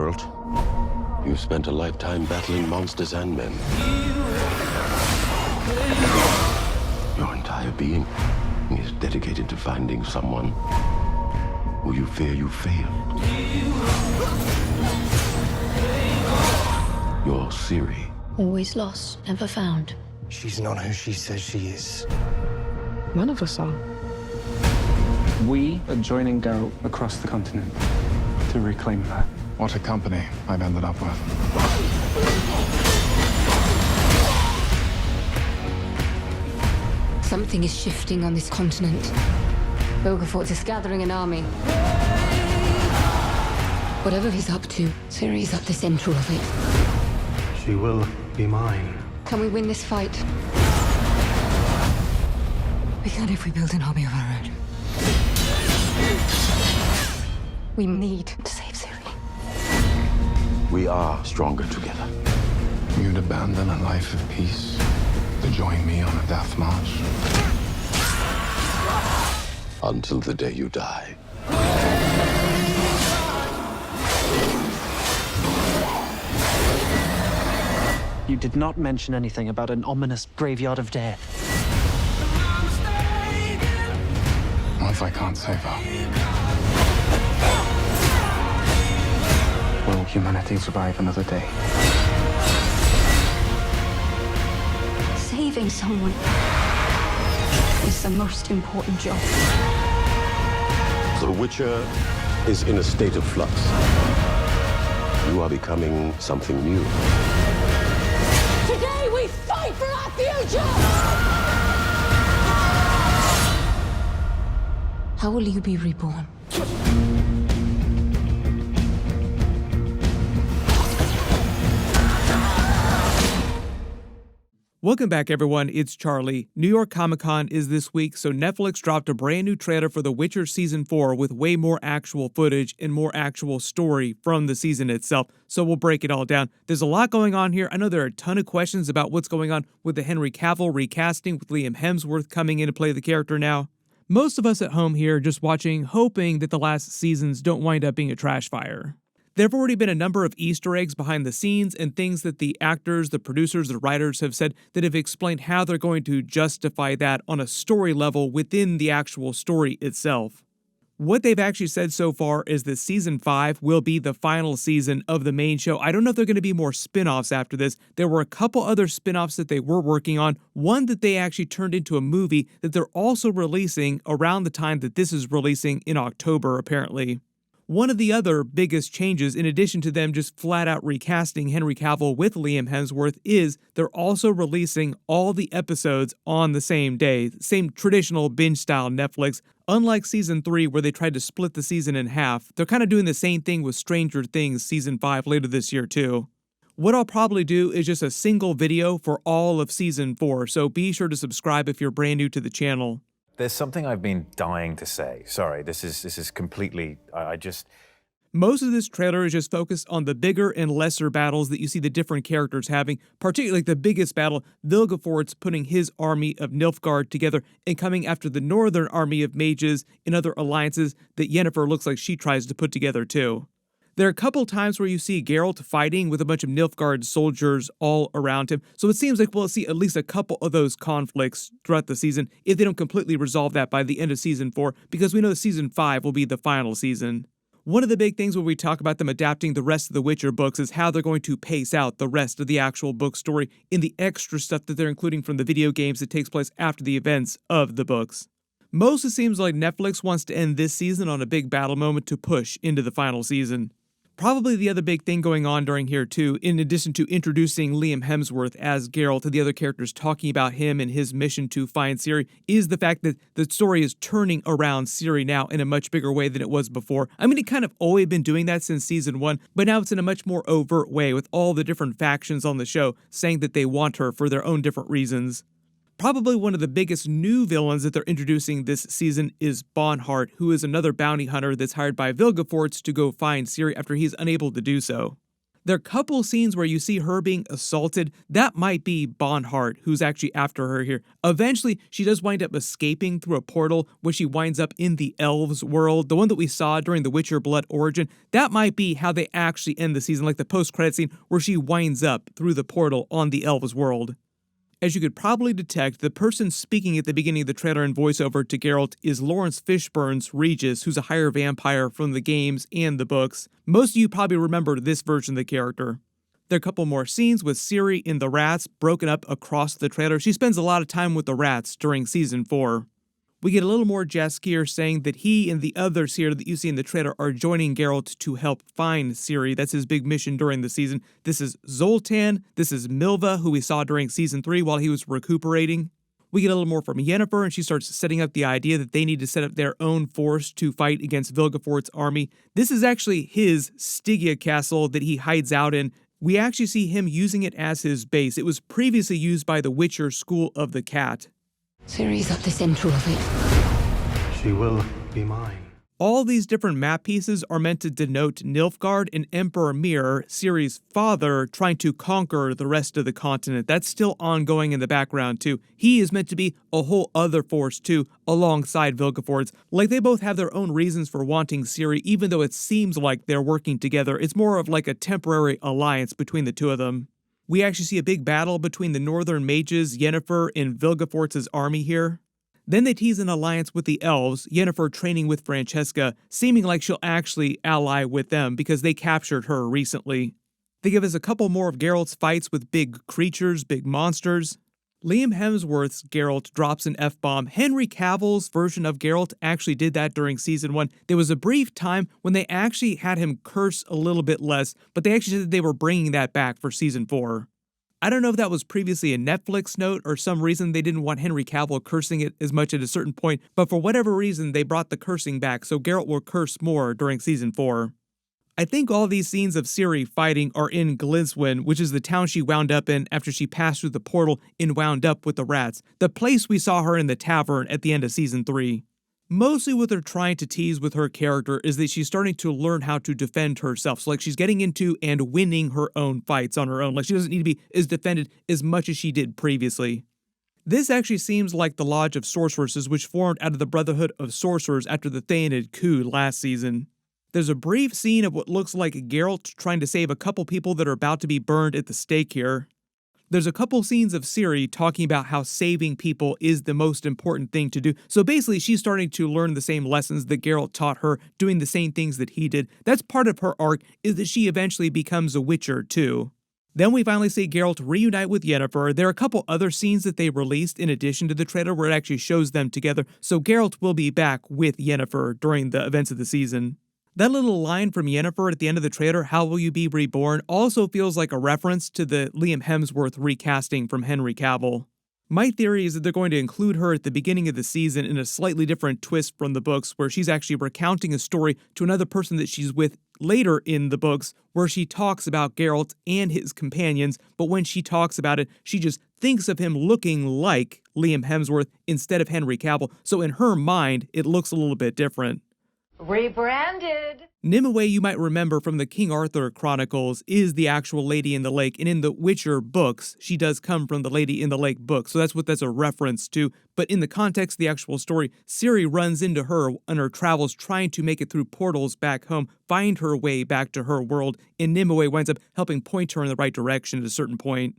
Geralt. You've spent a lifetime battling monsters and men. Your entire being is dedicated to finding someone who you fear you failed. You're Ciri. Always lost, never found. She's not who she says she is. None of us are. We are joining Geralt across the continent to reclaim her. What a company I've ended up with. Something is shifting on this continent. Vilgefortz is gathering an army. Whatever he's up to, Ciri is at the center of it. She will be mine. Can we win this fight? We can if we build an army of our own. We need to save Ciri. We are stronger together. You'd abandon a life of peace to join me on a death march. Until the day you die. You did not mention anything about an ominous graveyard of death. What if I can't save her? Will humanity survive another day? Saving someone is the most important job. The Witcher is in a state of flux. You are becoming something new. Today we fight for our future! How will you be reborn? Welcome back, everyone. It's Charlie. New York Comic Con is this week, so Netflix dropped a brand new trailer for The Witcher Season 4 with way more actual footage and more actual story from the season itself, so we'll break it all down. There's a lot going on here. I know there are a ton of questions about what's going on with the Henry Cavill recasting, with Liam Hemsworth coming in to play the character now. Most of us at home here are just watching, hoping that the last seasons don't wind up being a trash fire. There have already been a number of Easter eggs behind the scenes and things that the actors, the producers, the writers have said that have explained how they're going to justify that on a story level within the actual story itself. What they've actually said so far is that Season 5 will be the final season of the main show. I don't know if there are going to be more spin-offs after this. There were a couple other spin-offs that they were working on, one that they actually turned into a movie that they're also releasing around the time that this is releasing in October, apparently. One of the other biggest changes, in addition to them just flat out recasting Henry Cavill with Liam Hemsworth, is they're also releasing all the episodes on the same day. Same traditional binge-style Netflix. Unlike Season 3, where they tried to split the season in half, they're kind of doing the same thing with Stranger Things Season 5 later this year, too. What I'll probably do is just a single video for all of Season 4, so be sure to subscribe if you're brand new to the channel. There's something I've been dying to say. Sorry, this is completely, Most of this trailer is just focused on the bigger and lesser battles that you see the different characters having, particularly like the biggest battle, Vilgefortz putting his army of Nilfgaard together and coming after the northern army of mages and other alliances that Yennefer looks like she tries to put together too. There are a couple times where you see Geralt fighting with a bunch of Nilfgaard soldiers all around him, so it seems like we'll see at least a couple of those conflicts throughout the season if they don't completely resolve that by the end of Season 4, because we know Season 5 will be the final season. One of the big things when we talk about them adapting the rest of the Witcher books is how they're going to pace out the rest of the actual book story in the extra stuff that they're including from the video games that takes place after the events of the books. Most it seems like Netflix wants to end this season on a big battle moment to push into the final season. Probably the other big thing going on during here too, in addition to introducing Liam Hemsworth as Geralt and the other characters talking about him and his mission to find Ciri, is the fact that the story is turning around Ciri now in a much bigger way than it was before. I mean, it kind of always been doing that since Season 1, but now it's in a much more overt way with all the different factions on the show saying that they want her for their own different reasons. Probably one of the biggest new villains that they're introducing this season is Bonhart, who is another bounty hunter that's hired by Vilgefortz to go find Ciri after he's unable to do so. There are a couple scenes where you see her being assaulted. That might be Bonhart, who's actually after her here. Eventually, she does wind up escaping through a portal where she winds up in the elves world, the one that we saw during the Witcher Blood Origin. That might be how they actually end the season, like the post-credit scene where she winds up through the portal on the elves world. As you could probably detect, the person speaking at the beginning of the trailer and voiceover to Geralt is Lawrence Fishburne's Regis, who's a higher vampire from the games and the books. Most of you probably remember this version of the character. There are a couple more scenes with Ciri in the rats broken up across the trailer. She spends a lot of time with the rats during Season 4. We get a little more Jaskier saying that he and the others here that you see in the trailer are joining Geralt to help find Ciri. That's his big mission during the season. This is Zoltan. This is Milva, who we saw during Season 3 while he was recuperating. We get a little more from Yennefer, and she starts setting up the idea that they need to set up their own force to fight against Vilgefort's army. This is actually his Stygia castle that he hides out in. We actually see him using it as his base. It was previously used by the Witcher School of the Cat. Ciri's at the center of it. She will be mine. All these different map pieces are meant to denote Nilfgaard and Emperor Mir, Ciri's father, trying to conquer the rest of the continent. That's still ongoing in the background too. He is meant to be a whole other force too, alongside Vilgefort's. Like, they both have their own reasons for wanting Ciri, even though it seems like they're working together. It's more of like a temporary alliance between the two of them. We actually see a big battle between the northern mages, Yennefer, and Vilgefort's army here. Then they tease an alliance with the elves, Yennefer training with Francesca, seeming like she'll actually ally with them because they captured her recently. They give us a couple more of Geralt's fights with big creatures, big monsters. Liam Hemsworth's Geralt drops an F-bomb. Henry Cavill's version of Geralt actually did that during Season 1. There was a brief time when they actually had him curse a little bit less, but they actually said they were bringing that back for Season 4. I don't know if that was previously a Netflix note or some reason they didn't want Henry Cavill cursing it as much at a certain point, but for whatever reason they brought the cursing back, so Geralt will curse more during Season 4. I think all these scenes of Ciri fighting are in Gliswen, which is the town she wound up in after she passed through the portal and wound up with the rats, the place we saw her in the tavern at the end of Season 3. Mostly what they're trying to tease with her character is that she's starting to learn how to defend herself. So like she's getting into and winning her own fights on her own. Like she doesn't need to be as defended as much as she did previously. This actually seems like the Lodge of Sorceresses, which formed out of the Brotherhood of Sorcerers after the Theanid coup last season. There's a brief scene of what looks like Geralt trying to save a couple people that are about to be burned at the stake here. There's a couple scenes of Ciri talking about how saving people is the most important thing to do. So basically, she's starting to learn the same lessons that Geralt taught her, doing the same things that he did. That's part of her arc, is that she eventually becomes a Witcher too. Then we finally see Geralt reunite with Yennefer. There are a couple other scenes that they released in addition to the trailer where it actually shows them together. So Geralt will be back with Yennefer during the events of the season. That little line from Yennefer at the end of the trailer, "How will you be reborn?" also feels like a reference to the Liam Hemsworth recasting from Henry Cavill. My theory is that they're going to include her at the beginning of the season in a slightly different twist from the books, where she's actually recounting a story to another person that she's with later in the books, where she talks about Geralt and his companions, but when she talks about it, she just thinks of him looking like Liam Hemsworth instead of Henry Cavill, so in her mind, it looks a little bit different. Rebranded. Nimue, you might remember from the King Arthur Chronicles, is the actual Lady in the Lake, and in the Witcher books, she does come from the Lady in the Lake book, so that's what that's a reference to. But in the context of the actual story, Ciri runs into her on her travels trying to make it through portals back home, find her way back to her world, and Nimue winds up helping point her in the right direction at a certain point.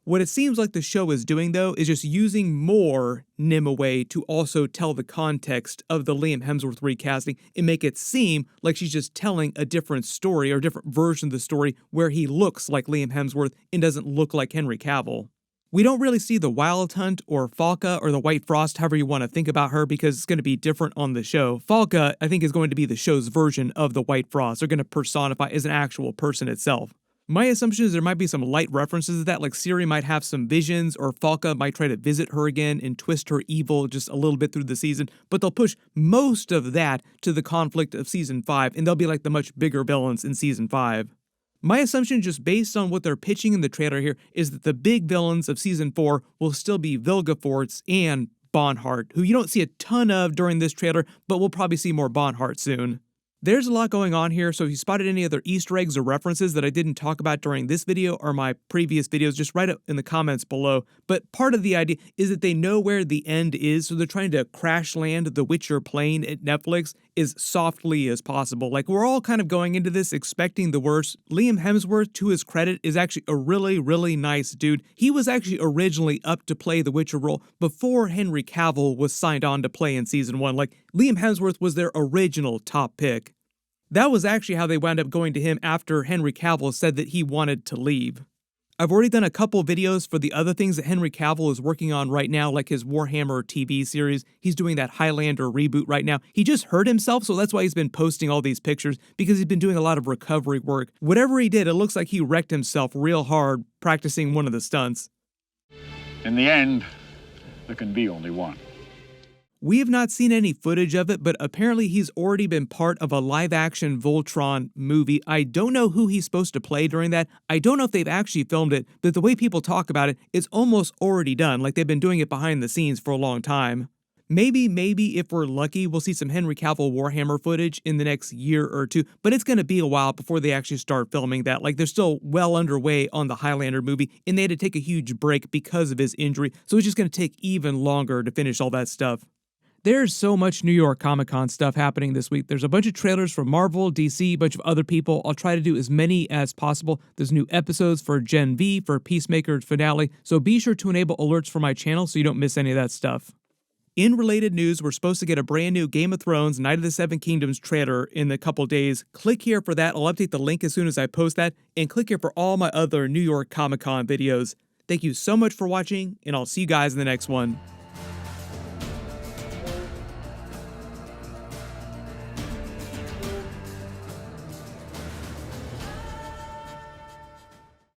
What it seems like the show is doing, though, is just using more Nimue to also tell the context of the Liam Hemsworth recasting and make it seem like she's just telling a different story or a different version of the story where he looks like Liam Hemsworth and doesn't look like Henry Cavill. We don't really see the Wild Hunt or Falka or the White Frost, however you want to think about her, because it's going to be different on the show. Falka, I think, is going to be the show's version of the White Frost. They're going to personify as an actual person itself. My assumption is there might be some light references to that, like Ciri might have some visions, or Falka might try to visit her again and twist her evil just a little bit through the season, but they'll push most of that to the conflict of Season 5, and they'll be like the much bigger villains in Season 5. My assumption, just based on what they're pitching in the trailer here, is that the big villains of Season 4 will still be Vilgefortz and Bonhart, who you don't see a ton of during this trailer, but we'll probably see more Bonhart soon. There's a lot going on here, so if you spotted any other Easter eggs or references that I didn't talk about during this video or my previous videos, just write it in the comments below. But part of the idea is that they know where the end is, so they're trying to crash land the Witcher plane at Netflix as softly as possible. Like, we're all kind of going into this expecting the worst. Liam Hemsworth, to his credit, is actually a really, really nice dude. He was actually originally up to play the Witcher role before Henry Cavill was signed on to play in season 1. Like, Liam Hemsworth was their original top pick. That was actually how they wound up going to him after Henry Cavill said that he wanted to leave. I've already done a couple videos for the other things that Henry Cavill is working on right now, like his Warhammer TV series. He's doing that Highlander reboot right now. He just hurt himself, so that's why he's been posting all these pictures, because he's been doing a lot of recovery work. Whatever he did, it looks like he wrecked himself real hard practicing one of the stunts. In the end, there can be only one. We have not seen any footage of it, but apparently he's already been part of a live-action Voltron movie. I don't know who he's supposed to play during that. I don't know if they've actually filmed it, but the way people talk about it, it's almost already done, like they've been doing it behind the scenes for a long time. Maybe if we're lucky, we'll see some Henry Cavill Warhammer footage in the next year or two, but it's going to be a while before they actually start filming that. Like, they're still well underway on the Highlander movie, and they had to take a huge break because of his injury, so it's just going to take even longer to finish all that stuff. There's so much New York Comic-Con stuff happening this week. There's a bunch of trailers from Marvel, DC, a bunch of other people. I'll try to do as many as possible. There's new episodes for Gen V, for Peacemaker's finale, so be sure to enable alerts for my channel so you don't miss any of that stuff. In related news, we're supposed to get a brand new Game of Thrones Night of the Seven Kingdoms trailer in a couple days. Click here for that. I'll update the link as soon as I post that, and click here for all my other New York Comic-Con videos. Thank you so much for watching, and I'll see you guys in the next one.